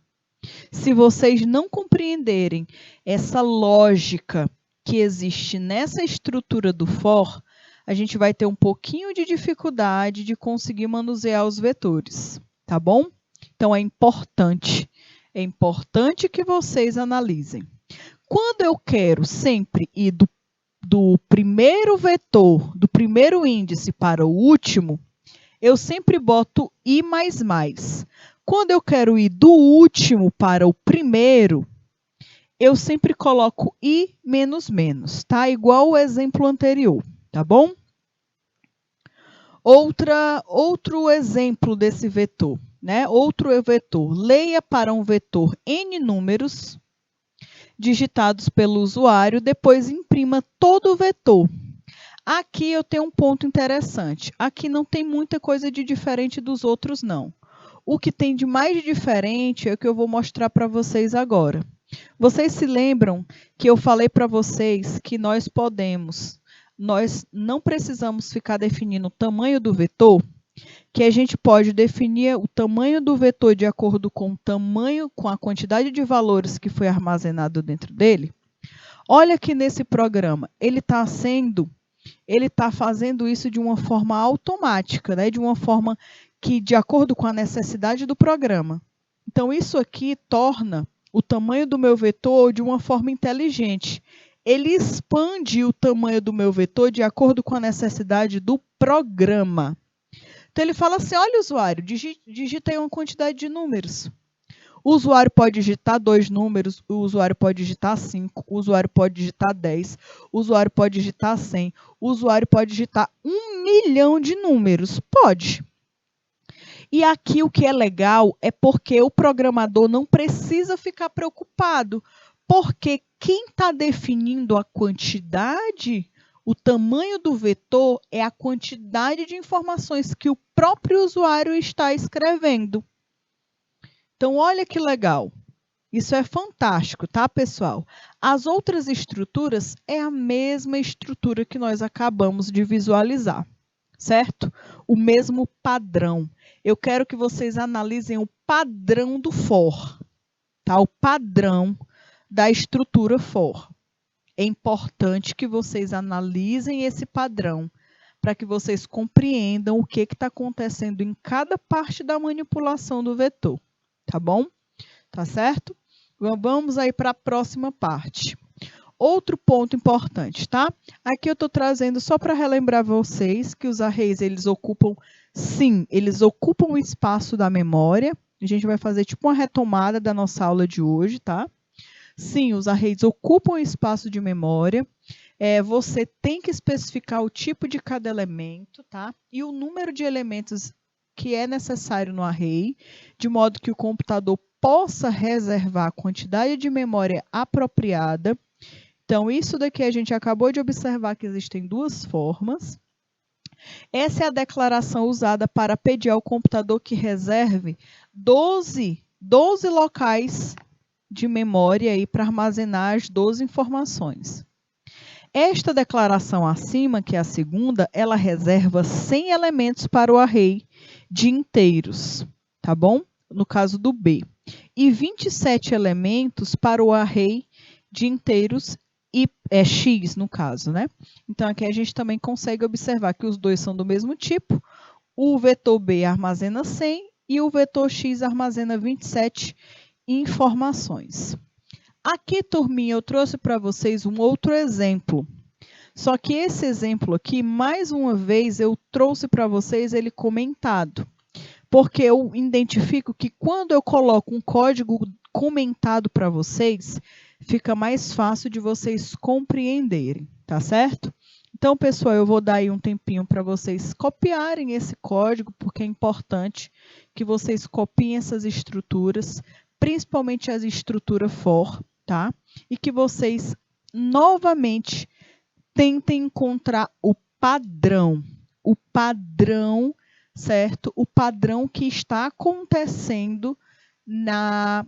A: Se vocês não compreenderem essa lógica que existe nessa estrutura do for, a gente vai ter um pouquinho de dificuldade de conseguir manusear os vetores, tá bom? Então, é importante que vocês analisem. Quando eu quero sempre ir do primeiro vetor, do primeiro índice para o último, eu sempre boto i++. Quando eu quero ir do último para o primeiro, eu sempre coloco i menos, tá? Igual o exemplo anterior, tá bom? Outro exemplo desse vetor, né? Outro vetor. Leia para um vetor n números digitados pelo usuário, depois imprima todo o vetor. Aqui eu tenho um ponto interessante. Aqui não tem muita coisa de diferente dos outros, não. O que tem de mais de diferente é o que eu vou mostrar para vocês agora. Vocês se lembram que eu falei para vocês que nós não precisamos ficar definindo o tamanho do vetor, que a gente pode definir o tamanho do vetor de acordo com o tamanho, com a quantidade de valores que foi armazenado dentro dele. Olha que nesse programa, ele está fazendo isso de uma forma automática, né? De uma forma que, de acordo com a necessidade do programa. Então, isso aqui torna o tamanho do meu vetor de uma forma inteligente. Ele expande o tamanho do meu vetor de acordo com a necessidade do programa. Então, ele fala assim, olha, usuário, digita aí uma quantidade de números. O usuário pode digitar 2 números, o usuário pode digitar 5, o usuário pode digitar 10, o usuário pode digitar 100, o usuário pode digitar 1 milhão de números. Pode. E aqui o que é legal é porque o programador não precisa ficar preocupado, porque quem está definindo a quantidade, o tamanho do vetor, é a quantidade de informações que o próprio usuário está escrevendo. Então, olha que legal. Isso é fantástico, tá, pessoal? As outras estruturas é a mesma estrutura que nós acabamos de visualizar, certo? O mesmo padrão. Eu quero que vocês analisem o padrão do for, tá? O padrão da estrutura for. É importante que vocês analisem esse padrão para que vocês compreendam o que está acontecendo em cada parte da manipulação do vetor, tá bom? Tá certo? Vamos aí para a próxima parte. Outro ponto importante, tá? Aqui eu estou trazendo só para relembrar vocês que os arrays, eles ocupam, sim, eles ocupam o espaço da memória. A gente vai fazer tipo uma retomada da nossa aula de hoje, tá? Sim, os arrays ocupam o espaço de memória. Você tem que especificar o tipo de cada elemento, tá? E o número de elementos que é necessário no array, de modo que o computador possa reservar a quantidade de memória apropriada. Então, isso daqui a gente acabou de observar que existem duas formas. Essa é a declaração usada para pedir ao computador que reserve 12 locais de memória para armazenar as 12 informações. Esta declaração acima, que é a segunda, ela reserva 100 elementos para o array de inteiros, tá bom? No caso do B. E 27 elementos para o array de inteiros e X, no caso, né? Então, aqui a gente também consegue observar que os dois são do mesmo tipo. O vetor B armazena 100 e o vetor X armazena 27 informações. Aqui, turminha, eu trouxe para vocês um outro exemplo. Só que esse exemplo aqui, mais uma vez, eu trouxe para vocês ele comentado. Porque eu identifico que quando eu coloco um código comentado para vocês, fica mais fácil de vocês compreenderem, tá certo? Então, pessoal, eu vou dar aí um tempinho para vocês copiarem esse código, porque é importante que vocês copiem essas estruturas, principalmente as estruturas for, tá? E que vocês, novamente, tentem encontrar o padrão, certo? O padrão que está acontecendo na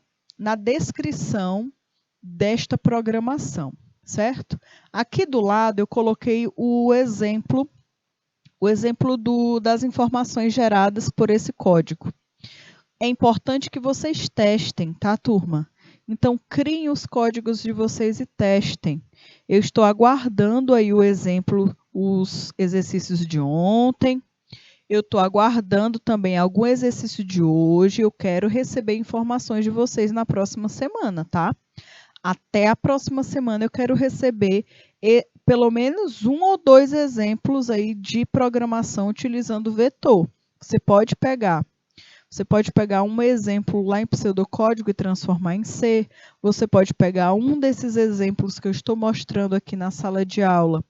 A: descrição desta programação, certo? Aqui do lado eu coloquei o exemplo das informações geradas por esse código. É importante que vocês testem, tá, turma? Então, criem os códigos de vocês e testem. Eu estou aguardando aí o exemplo, os exercícios de ontem. Eu estou aguardando também algum exercício de hoje. Eu quero receber informações de vocês na próxima semana, tá? Até a próxima semana eu quero receber pelo menos 1 ou 2 exemplos aí de programação utilizando vetor. Você pode pegar um exemplo lá em pseudocódigo e transformar em C. Você pode pegar um desses exemplos que eu estou mostrando aqui na sala de aula.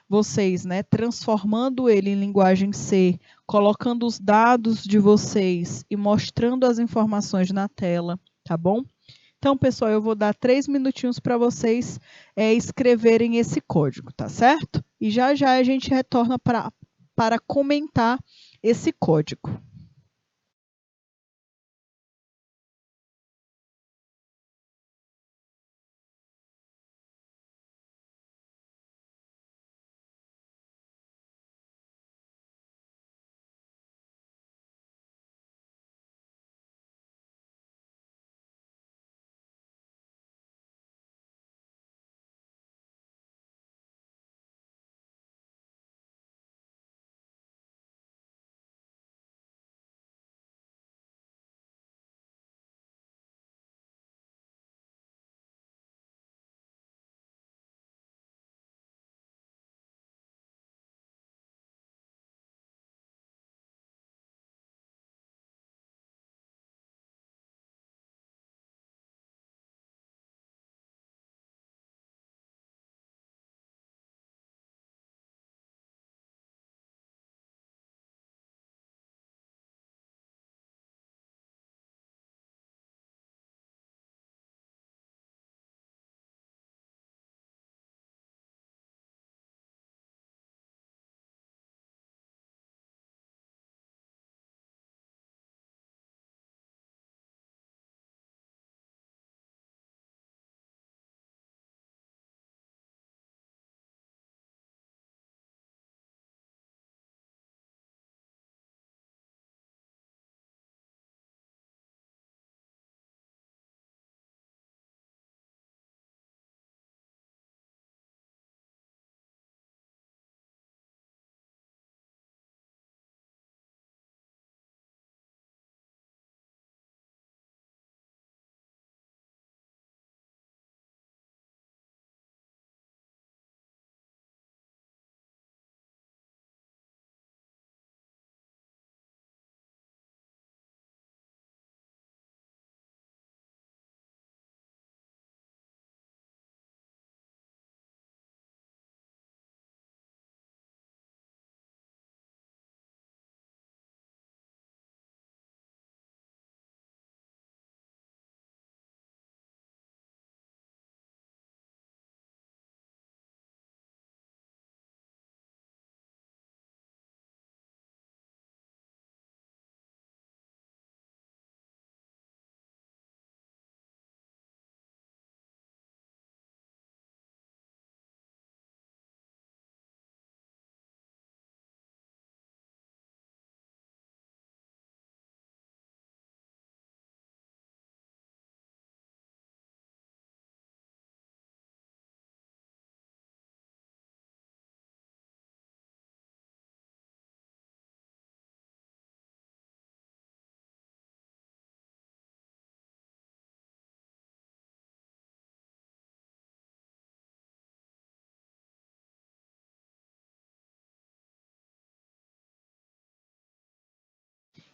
A: Vocês, né, transformando ele em linguagem C, colocando os dados de vocês e mostrando as informações na tela, tá bom? Então, pessoal, eu vou dar 3 minutinhos para vocês escreverem esse código, tá certo? E já já a gente retorna para comentar esse código.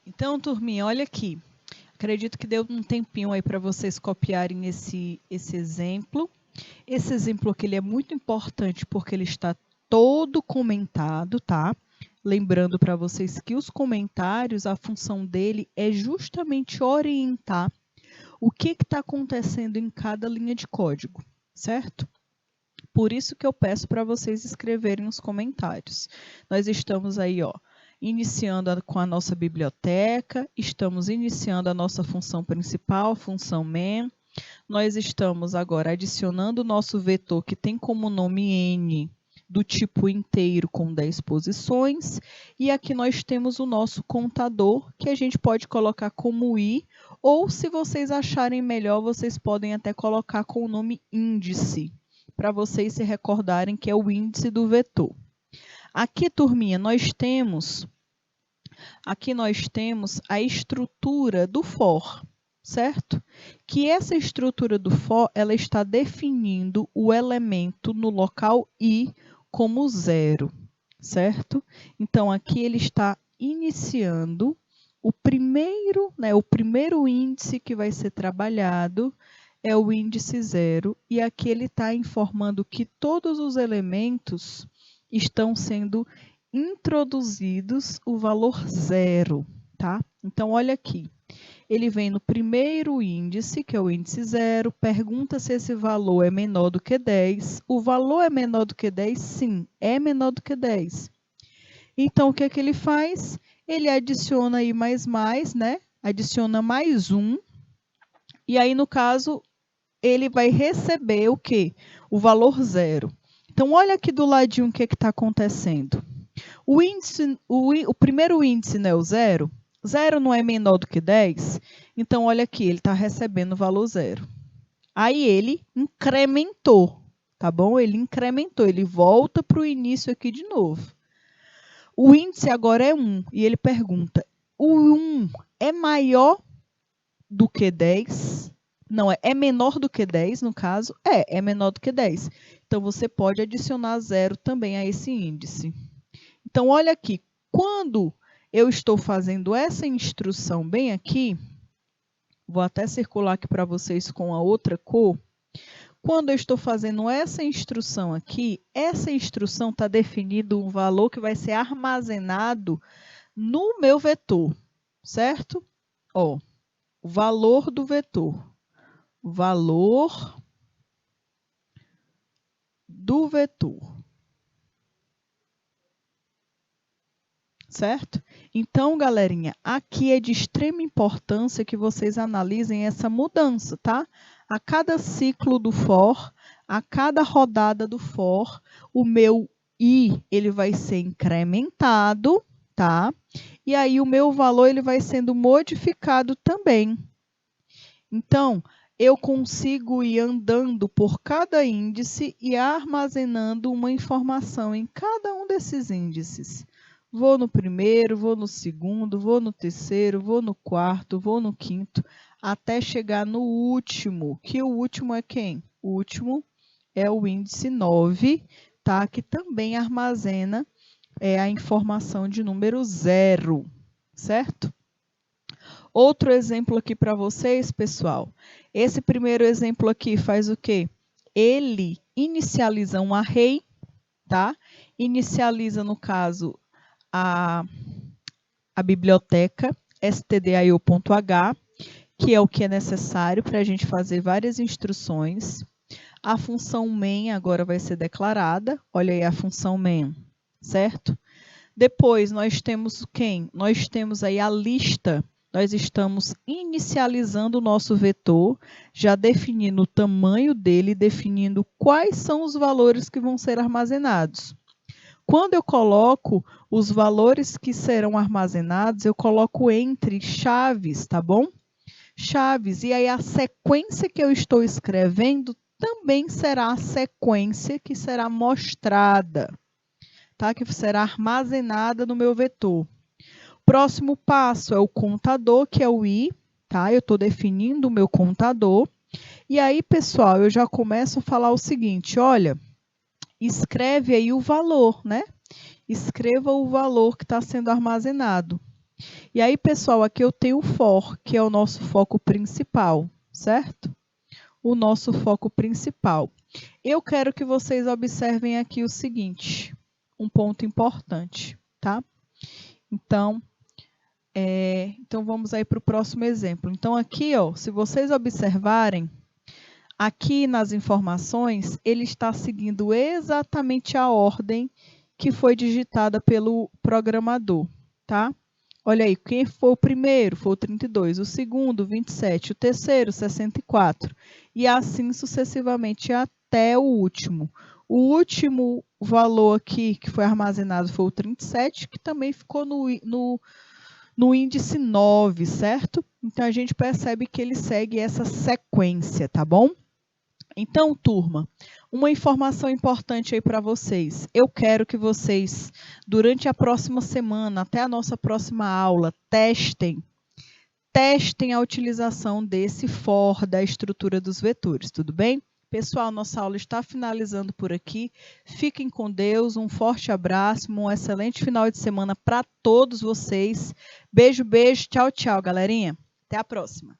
A: Então, turminha, olha aqui. Acredito que deu um tempinho aí para vocês copiarem esse exemplo. Esse exemplo aqui ele é muito importante porque ele está todo comentado, tá? Lembrando para vocês que os comentários, a função dele é justamente orientar o que está acontecendo em cada linha de código, certo? Por isso que eu peço para vocês escreverem nos comentários. Nós estamos aí, ó, iniciando com a nossa biblioteca, estamos iniciando a nossa função principal, a função main. Nós estamos agora adicionando o nosso vetor que tem como nome n, do tipo inteiro com 10 posições. E aqui nós temos o nosso contador, que a gente pode colocar como i, ou se vocês acharem melhor, vocês podem até colocar com o nome índice, para vocês se recordarem que é o índice do vetor. Aqui, turminha, nós temos a estrutura do for, certo? Que essa estrutura do for, ela está definindo o elemento no local i como 0, certo? Então, aqui ele está iniciando o primeiro índice que vai ser trabalhado é o índice 0, e aqui ele está informando que todos os elementos estão sendo introduzidos o valor 0, tá? Então, olha aqui. Ele vem no primeiro índice, que é o índice 0, pergunta se esse valor é menor do que 10. O valor é menor do que 10? Sim, é menor do que 10. Então, o que é que ele faz? Ele adiciona aí mais, né? Adiciona mais 1. E aí, no caso, ele vai receber o quê? O valor 0. Então, olha aqui do ladinho o que está acontecendo. O primeiro índice não é o 0? 0 não é menor do que 10? Então, olha aqui, ele está recebendo o valor 0. Aí, ele incrementou, tá bom? Ele incrementou, ele volta para o início aqui de novo. O índice agora é 1, e ele pergunta, o 1 é maior do que 10? Não, é menor do que 10, no caso? É menor do que 10. Então, você pode adicionar 0 também a esse índice. Então, olha aqui, quando eu estou fazendo essa instrução bem aqui, vou até circular aqui para vocês com a outra cor. Quando eu estou fazendo essa instrução aqui, essa instrução está definindo um valor que vai ser armazenado no meu vetor, certo? Ó, o valor do vetor. Valor do vetor. Certo? Então, galerinha, aqui é de extrema importância que vocês analisem essa mudança, tá? A cada ciclo do for, a cada rodada do for, o meu i, ele vai ser incrementado, tá? E aí, o meu valor, ele vai sendo modificado também. Então, eu consigo ir andando por cada índice e armazenando uma informação em cada um desses índices. Vou no primeiro, vou no segundo, vou no terceiro, vou no quarto, vou no quinto, até chegar no último, que o último é quem? O último é o índice 9, tá? Que também armazena a informação de número 0, certo? Outro exemplo aqui para vocês, pessoal. Esse primeiro exemplo aqui faz o quê? Ele inicializa um array, tá? Inicializa, no caso, a biblioteca stdio.h, que é o que é necessário para a gente fazer várias instruções. A função main agora vai ser declarada. Olha aí a função main, certo? Depois, nós temos quem? Nós temos aí a lista. Nós estamos inicializando o nosso vetor, já definindo o tamanho dele, definindo quais são os valores que vão ser armazenados. Quando eu coloco os valores que serão armazenados, eu coloco entre chaves, tá bom? Chaves. E aí a sequência que eu estou escrevendo também será a sequência que será mostrada, tá? Que será armazenada no meu vetor. Próximo passo é o contador, que é o i, tá? Eu estou definindo o meu contador. E aí, pessoal, eu já começo a falar o seguinte, olha, escreve aí o valor, né? Escreva o valor que está sendo armazenado. E aí, pessoal, aqui eu tenho o for, que é o nosso foco principal, certo? O nosso foco principal. Eu quero que vocês observem aqui o seguinte, um ponto importante, tá? Então, vamos aí para o próximo exemplo. Então, aqui, ó, se vocês observarem, aqui nas informações, ele está seguindo exatamente a ordem que foi digitada pelo programador, tá? Olha aí, quem foi o primeiro? Foi o 32, o segundo, 27, o terceiro, 64, e assim sucessivamente até o último. O último valor aqui que foi armazenado foi o 37, que também ficou no índice 9, certo? Então, a gente percebe que ele segue essa sequência, tá bom? Então, turma, uma informação importante aí para vocês. Eu quero que vocês, durante a próxima semana, até a nossa próxima aula, testem a utilização desse for da estrutura dos vetores, tudo bem? Pessoal, nossa aula está finalizando por aqui. Fiquem com Deus, um forte abraço, um excelente final de semana para todos vocês. Beijo, beijo, tchau, tchau, galerinha. Até a próxima.